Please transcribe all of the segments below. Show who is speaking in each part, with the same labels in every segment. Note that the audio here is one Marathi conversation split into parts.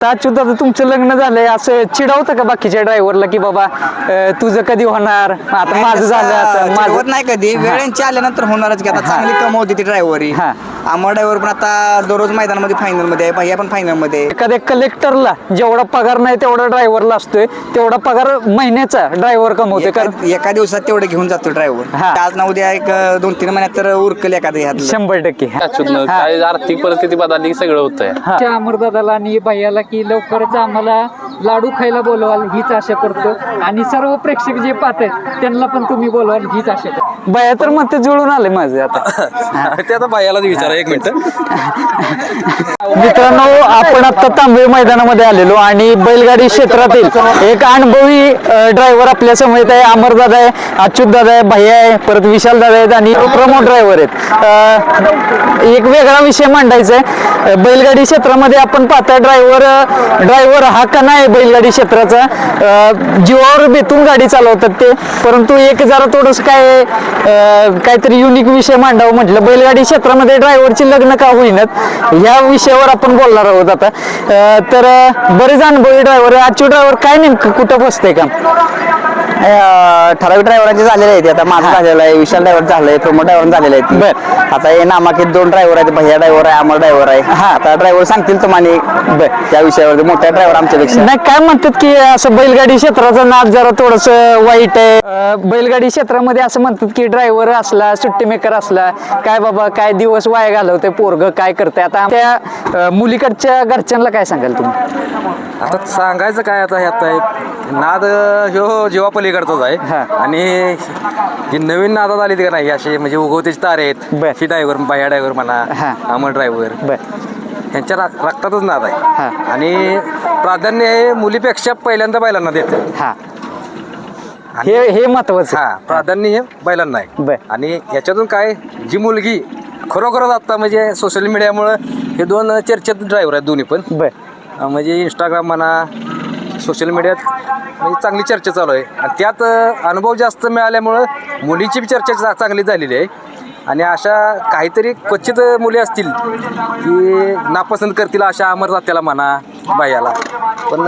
Speaker 1: आता तुमचं लग्न झालंय असं चिडवतं का बाकीच्या ड्रायव्हरला की बाबा तुझं कधी होणार आता माझं झालं आता
Speaker 2: होत नाही कधी वेळेंची आल्यानंतर होणारच की आता चांगली कमवते ती ड्रायव्हर
Speaker 1: हा.
Speaker 2: आम्हा ड्रायव्हर पण आता दररोज मैदानामध्ये फायनल मध्ये आहे भैया पण फायनल मध्ये
Speaker 1: एखाद्या कलेक्टरला जेवढा पगार नाही तेवढा ड्रायव्हरला असतोय तेवढा पगार महिन्याचा ड्रायव्हर कमवतोय कारण
Speaker 2: एका दिवसात तेवढे घेऊन जातो ड्रायव्हर
Speaker 1: हा.
Speaker 2: आज ना उद्या एक 2-3 महिन्यात तर उरकल एखादं ह्यातलं
Speaker 1: 100%
Speaker 3: काय आर्थिक परिस्थिती बदलली सगळं होतंय.
Speaker 1: अमरदादाला आणि भैयाला की लवकरच आम्हाला लाडू खायला बोलवाल हीच आशा करतो आणि सर्व प्रेक्षक जे पाहतात त्यांना पण तुम्ही बोलवाल हीच आशा करतो. भैया तर मग ते जुळून आले माझे आता
Speaker 3: ते आता भैयालाच विचारा एक मिनिट.
Speaker 1: मित्रांनो आपण आता तांबे मैदानामध्ये आलेलो आणि बैलगाडी क्षेत्रातील एक अनुभवी ड्रायव्हर आपल्या समोर आहे. अमरदादा आहे, अच्युतदादा आहे, भैया आहे, परत विशालदादा आहेत आणि प्रमोद ड्रायव्हर आहेत. एक वेगळा विषय मांडायचा आहे. बैलगाडी क्षेत्रामध्ये आपण पाहता ड्रायव्हर हा कणा आहे बैलगाडी क्षेत्राचा. जीवावर बेतून गाडी चालवतात ते, परंतु एक जरा थोडंस काहीतरी युनिक विषय मांडावं म्हटलं. बैलगाडी क्षेत्रामध्ये ड्रायव्हरची लग्न का होईनात या विषयावर आपण बोलणार आहोत आता. तर बरेच अनुभवी ड्रायव्हर अच्युत ड्रायव्हर काय नेमकं कुठं बसतंय का
Speaker 2: ठराविक ड्रायव्हरांचे झालेले आहेत आता माझं झालेलं आहे विशाल ड्रायव्हर झालंय प्रमोद ड्रायव्हर झालेले आहेत
Speaker 1: बर
Speaker 2: आता हे नामांकित 2 ड्रायव्हर आहेत भैया ड्रायव्हर आहे अमर ड्रायव्हर आहे आता ड्रायव्हर सांगतील तुम्हाला
Speaker 1: बर
Speaker 2: त्या विषयावर मोठ्या ड्रायव्हर आमच्यापेक्षा
Speaker 1: नाही काय म्हणतात की असं बैलगाडी क्षेत्राचा नाद जरा थोडस वाईट आहे. बैलगाडी क्षेत्रामध्ये असं म्हणतात की ड्रायव्हर असला सुट्टी मेकर असला काय बाबा काय दिवस वाया घालवते पोरग काय करते. आता त्या मुलीकडच्या घरच्यांना काय सांगाल तुम्ही?
Speaker 3: आता सांगायचं काय आता ह्यात आहे नाद ह्यो जीवा पलीकडचाच
Speaker 1: हा.
Speaker 3: आहे आणि जी नवीन नादात आली ती का नाही असे म्हणजे उगवतेचे तारे
Speaker 1: बर.
Speaker 3: आहेत ही ड्रायव्हर भैया ड्रायव्हर म्हणा
Speaker 1: हा.
Speaker 3: अमर ड्रायव्हर
Speaker 1: बर
Speaker 3: ह्यांच्या रक्तातच नाद
Speaker 1: हा.
Speaker 3: आहे आणि प्राधान्य हे मुलीपेक्षा पहिल्यांदा बैलांना देते.
Speaker 1: हा हे महत्वाचं
Speaker 3: हा प्राधान्य हे बैलांना
Speaker 1: बर.
Speaker 3: आहे आणि याच्यातून काय जी मुलगी खरोखरच आता म्हणजे सोशल मीडियामुळं हे 2 चर्चेत ड्रायव्हर आहेत दोन्ही पण
Speaker 1: बर
Speaker 3: म्हणजे इंस्टाग्राम म्हणा सोशल मीडियात म्हणजे चांगली चर्चा चालू आहे आणि त्यात अनुभव जास्त मिळाल्यामुळं मुलीची बी चर्चा चांगली झालेली आहे आणि अशा काहीतरी क्वचित मुली असतील की नापसंत करतील अशा अमर जात्याला म्हणा बायाला पण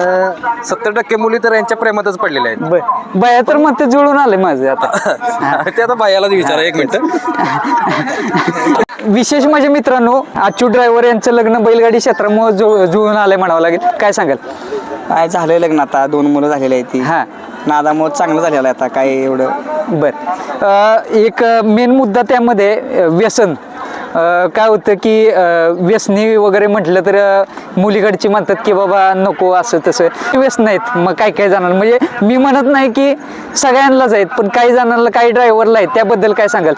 Speaker 3: 70% मुली तर यांच्या प्रेमातच पडलेल्या आहेत.
Speaker 1: बर भैया तर मग ते जुळून आले माझे आता.
Speaker 3: ते आता बायालाच विचारा एक मिनिट.
Speaker 1: विशेष म्हणजे मित्रांनो अच्युत ड्रायव्हर यांचं लग्न बैलगाडी क्षेत्रामुळे जुळून आलंय म्हणावं लागेल. काय सांगाल?
Speaker 2: काय झालंय लग्न आता 2 मुलं झालेली आहेत ती
Speaker 1: हा
Speaker 2: नादामुळे चांगलं झालेलं आहे आता काय एवढं
Speaker 1: बर एक मेन मुद्दा त्यामध्ये व्यसन. काय होतं की व्यसनी वगैरे म्हटलं तर मुलीकडची म्हणतात की बाबा नको असं तसं व्यसन आहेत. मग काय जाणार म्हणजे मी म्हणत नाही की सगळ्यांनाच आहेत पण काही जणांना काही ड्रायव्हरला आहेत त्याबद्दल काय सांगाल?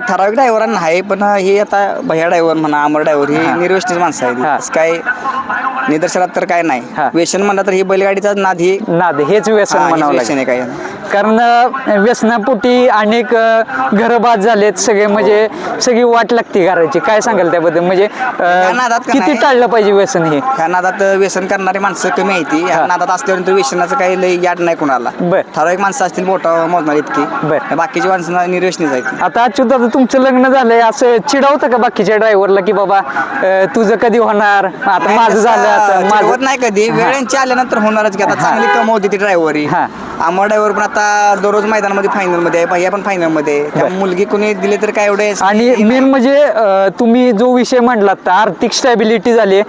Speaker 2: ठराविक ड्रायव्हरांना आहे पण हे आता भैया ड्रायव्हर म्हणा अमर ड्रायव्हर ही निर्व्यसनीच माणसं
Speaker 1: हा.
Speaker 2: आहेत काय निदर्शनात तर काय नाही
Speaker 1: हा.
Speaker 2: व्यसन म्हणलं तर ही बैलगाडीचा नाद ही
Speaker 1: नाद हेच व्यसन म्हणावं
Speaker 2: व्यसन
Speaker 1: लागेल.
Speaker 2: आहे काय
Speaker 1: कारण व्यसनापोटी अनेक घरबाद झालेत सगळे म्हणजे सगळी वाट लागते घराची. काय सांगाल त्याबद्दल म्हणजे
Speaker 2: नादात का
Speaker 1: किती
Speaker 2: नाही?
Speaker 1: टाळलं पाहिजे व्यसन हे?
Speaker 2: ह्या नादात व्यसन करणारी माणसं कमी आहे ती ह्या नादात असल्यानंतर व्यसनाचं काही लई याड नाही कोणाला
Speaker 1: बर.
Speaker 2: ठराविक माणसं असतील मोठा मोजणार इतकी
Speaker 1: बर.
Speaker 2: बाकीची माणसं निर्व्यसनीच आहेत
Speaker 1: आता अच्युत दादा तुमचं लग्न झालंय असं चिडवतं का बाकीच्या ड्रायव्हरला की बाबा तुझं कधी होणार आता माझं झालं आता
Speaker 2: होत
Speaker 1: माझं
Speaker 2: नाही कधी वेळेंची आल्यानंतर होणारच की आता चांगली कमवते ती ड्रायव्हर
Speaker 1: हा.
Speaker 2: आम्हा ड्रायव्हर पण आता दररोज मैदानामध्ये फायनल मध्ये आहे भैया पण फायनल मध्ये आहे. त्या मुलगी कोणी दिली तर काय एवढे
Speaker 1: आणि मेन म्हणजे तुम्ही जो विषय म्हटलात आर्थिक स्टॅबिलिटी झाली.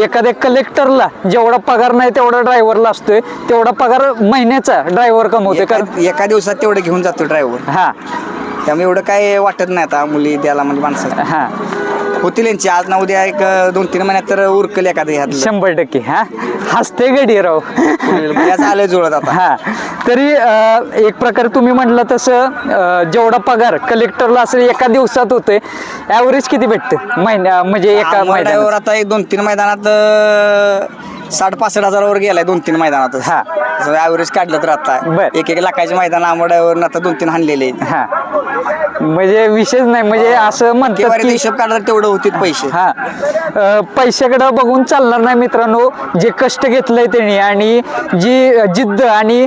Speaker 1: एखाद्या कलेक्टरला जेवढा पगार नाही तेवढा ड्रायव्हरला असतोय तेवढा पगार महिन्याचा ड्रायव्हर कमवतोय कारण
Speaker 2: एका दिवसात तेवढे घेऊन जातो ड्रायव्हर
Speaker 1: हा
Speaker 2: त्यामुळे एवढं काय वाटत नाही आता मुली द्यायला म्हणजे माणसं
Speaker 1: हा
Speaker 2: होतील यांची आज ना उद्या एक 2-3 महिन्यात तर उरकल एखादं ह्यातलं
Speaker 1: 100% हा हसते गडी राव.
Speaker 2: याचं आलं जुळत आता
Speaker 1: हा तरी एक प्रकारे तुम्ही म्हटलं तसं जेवढा पगार कलेक्टरला असेल एका दिवसात होतोय ॲव्हरेज किती भेटतं महिन्या म्हणजे एका
Speaker 2: ड्रायव्हर
Speaker 1: महिन्यात?
Speaker 2: आता 1-2-3 मैदानात 60-65 हजारावर गेलाय 2-3 मैदानात
Speaker 1: हा.
Speaker 2: ॲव्हरेज काढलं तर आता
Speaker 1: बर.
Speaker 2: 1-1 लाखाचे मैदान आम्हा ड्रायव्हरनं आता 2-3 हाणलेले आहेत.
Speaker 1: हा म्हणजे विशेष नाही, म्हणजे असं म्हणतात
Speaker 2: केवारीचा
Speaker 1: की
Speaker 2: हिशोब काढला तर तेवढं होतील पैसे.
Speaker 1: हा पैशाकडे बघून चालणार नाही मित्रांनो. जे कष्ट घेतलंय त्यांनी आणि जी जिद्द आणि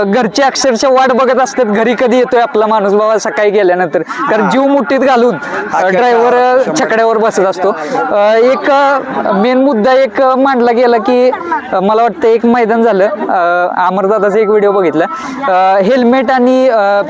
Speaker 1: घरची अक्षरशः वाट बघत असतात घरी कधी येतोय आपला माणूस बाबा सकाळी गेल्यानंतर, कारण जीव मुठीत घालून ड्रायव्हर छकड्यावर बसत असतो. एक मेन मुद्दा एक मांडला गेला की मला वाटतं एक मैदान झालं, अमरदादाचा एक व्हिडिओ बघितला, हेल्मेट आणि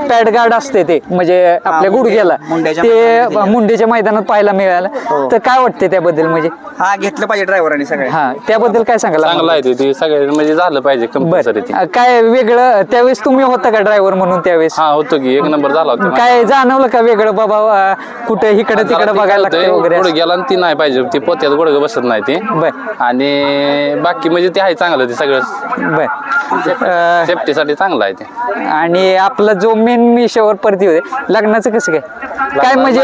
Speaker 1: पॅड गार्ड असते ते म्हणजे आपल्या गुडघ्याला
Speaker 2: मुंड्याच्या
Speaker 1: ते
Speaker 2: मैदानात
Speaker 1: मुंडेच्या मैदानात पाहायला मिळालं. तर काय वाटते त्याबद्दल म्हणजे
Speaker 2: हा घेतलं पाहिजे ड्रायव्हरांनी सगळे.
Speaker 1: हा त्याबद्दल काय सांगाल
Speaker 4: चांगला आहे ते सगळे म्हणजे झालं पाहिजे कंपल्सरी ते.
Speaker 1: काय वेगळं त्यावेळेस तुम्ही होता का ड्रायव्हर म्हणून त्यावेळेस?
Speaker 4: हा होतो की एक नंबर झाला होता.
Speaker 1: काय जाणवलं का वेगळं बाबा कुठे इकडे तिकडे बघायला लागते वगैरे?
Speaker 4: गुडघ्याला ती नाही पाहिजे, ती पोत्यात गुडघं बसत नाही ते.
Speaker 1: बर
Speaker 4: आणि बाकी म्हणजे ते आहे चांगलं, ते सगळं
Speaker 1: बर
Speaker 4: सेफ्टीसाठी चांगलं आहे ते.
Speaker 1: आणि आपला जो मेन विषयावर परती होते लग्नाचं कसं काय म्हणजे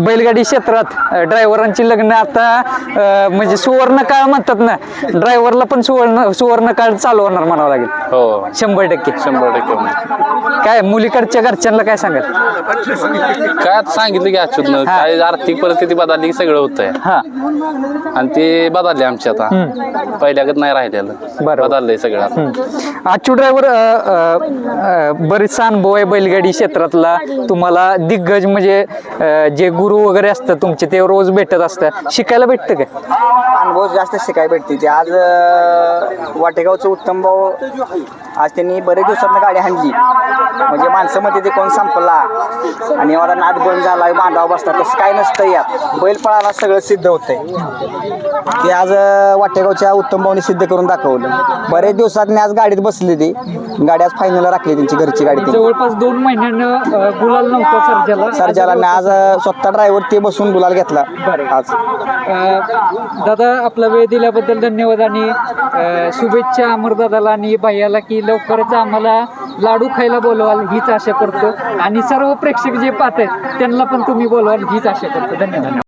Speaker 1: बैलगाडी क्षेत्रात ड्रायव्हरांची लग्न आता म्हणजे सुवर्ण काळ म्हणतात ना, ड्रायव्हरला पण सुवर्ण काळ चालू होणार म्हणावं लागेल.
Speaker 4: हो
Speaker 1: 100%.
Speaker 4: 100%.
Speaker 1: काय मुलीकडच्या घरच्यांना काय सांगाल?
Speaker 4: काय आता सांगितलं की अच्युतनं काय आर्थिक परिस्थिती बदलली की सगळं होतंय.
Speaker 1: हा
Speaker 4: आणि ते बदलले आमची आता, पहिल्यागत नाही राहिलेलं,
Speaker 1: बरोबर.
Speaker 4: बदललंय सगळं आता.
Speaker 1: आजचे ड्रायव्हर बरेचसा अनुभव आहे बैलगाडी क्षेत्रातला. तुम्हाला दिग्गज म्हणजे जे गुरु वगैरे असतात तुमचे ते रोज भेटत असतात, शिकायला भेटतं काय?
Speaker 2: अनुभव जास्त शिकायला भेटते ते. आज वाटेगावचं उत्तम भाऊ आज त्यांनी बरेच दिवसात गाडी हाणली, म्हणजे माणसं मध्ये ते कोण संपला आणि एवढा नाद बंद झाला बांधावा बसला तसं काय नसतं. यात बैल पळाला सगळं सिद्ध होतंय ते आज वाटेगावच्या उत्तम भाऊने सिद्ध करून दाखवलं. बरेच दिवसात आज गाडीत बसली ती गाडी, आज फायनलला राखली त्यांची घरची गाडी.
Speaker 1: जवळपास 2 महिन्यानं गुलाल नव्हता
Speaker 2: सर्जाला आज स्वतः ड्रायव्हर ते बसून गुलाल घेतला आज.
Speaker 1: दादा आपला वेळ दिल्याबद्दल धन्यवाद आणि शुभेच्छा अमरदादाला आणि भैयाला की लवकरच आम्हाला लाडू खायला बोलवाल हीच आशा करतो आणि सर्व प्रेक्षक जे पाहत आहेत त्यांना पण तुम्ही बोलवाल हीच आशा करतो. धन्यवाद.